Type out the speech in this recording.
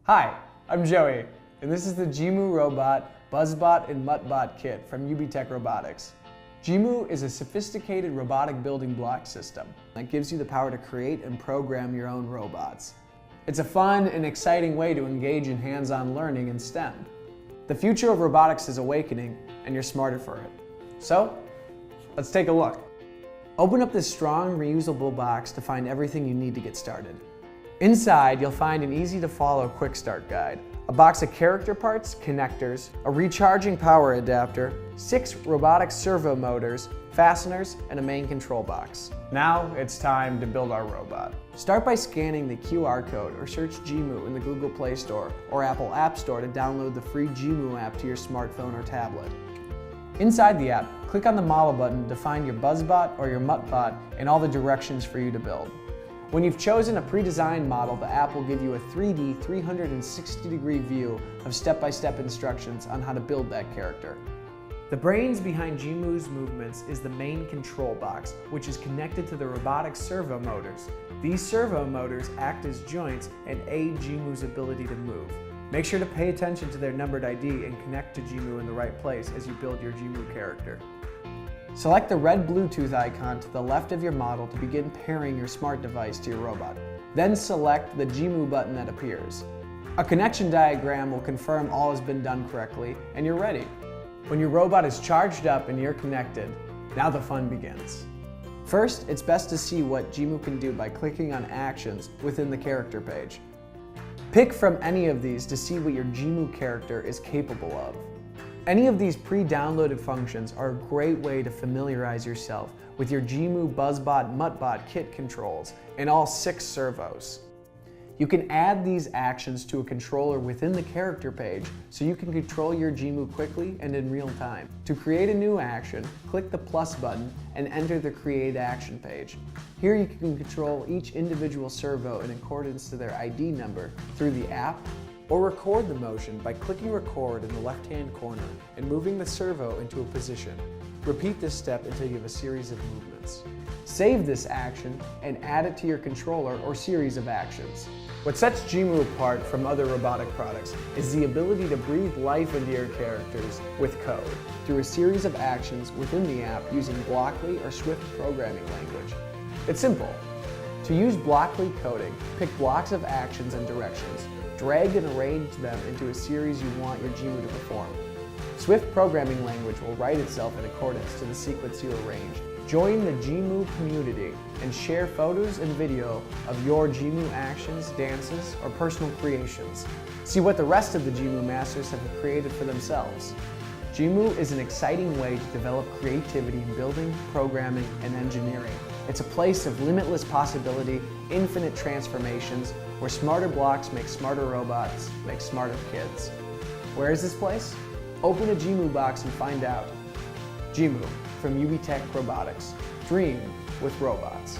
Hi, I'm Joey, and this is the JIMU Robot, BuzzBot MuttBot kit from UBTECH Robotics. JIMU is a sophisticated robotic building block system that gives you the power to create and program your own robots. It's a fun and exciting way to engage in hands-on learning in STEM. The future of robotics is awakening, and you're smarter for it. So, let's take a look. Open up this strong, reusable box to find everything you need to get started. Inside, you'll find an easy-to-follow quick start guide, a box of character parts, connectors, a recharging power adapter, 6 robotic servo motors, fasteners, and a main control box. Now it's time to build our robot. Start by scanning the QR code or search JIMU in the Google Play Store or Apple App Store to download the free JIMU app to your smartphone or tablet. Inside the app, click on the model button to find your BuzzBot or your MuttBot and all the directions for you to build. When you've chosen a pre-designed model, the app will give you a 3D 360-degree view of step-by-step instructions on how to build that character. The brains behind JIMU's movements is the main control box, which is connected to the robotic servo motors. These servo motors act as joints and aid JIMU's ability to move. Make sure to pay attention to their numbered ID and connect to JIMU in the right place as you build your JIMU character. Select the red Bluetooth icon to the left of your model to begin pairing your smart device to your robot. Then select the JIMU button that appears. A connection diagram will confirm all has been done correctly and you're ready. When your robot is charged up and you're connected, now the fun begins. First, it's best to see what JIMU can do by clicking on actions within the character page. Pick from any of these to see what your JIMU character is capable of. Any of these pre-downloaded functions are a great way to familiarize yourself with your JIMU BuzzBot MuttBot kit controls and all 6 servos. You can add these actions to a controller within the character page so you can control your JIMU quickly and in real time. To create a new action, click the plus button and enter the Create Action page. Here you can control each individual servo in accordance to their ID number through the app, or record the motion by clicking record in the left-hand corner and moving the servo into a position. Repeat this step until you have a series of movements. Save this action and add it to your controller or series of actions. What sets JIMU apart from other robotic products is the ability to breathe life into your characters with code through a series of actions within the app using Blockly or Swift programming language. It's simple. To use Blockly coding, pick blocks of actions and directions. Drag and arrange them into a series you want your JIMU to perform. Swift programming language will write itself in accordance to the sequence you arrange. Join the JIMU community and share photos and video of your JIMU actions, dances, or personal creations. See what the rest of the JIMU masters have created for themselves. JIMU is an exciting way to develop creativity in building, programming, and engineering. It's a place of limitless possibility, infinite transformations, where smarter blocks make smarter robots, make smarter kids. Where is this place? Open a JIMU box and find out. JIMU from UBTECH Robotics. Dream with robots.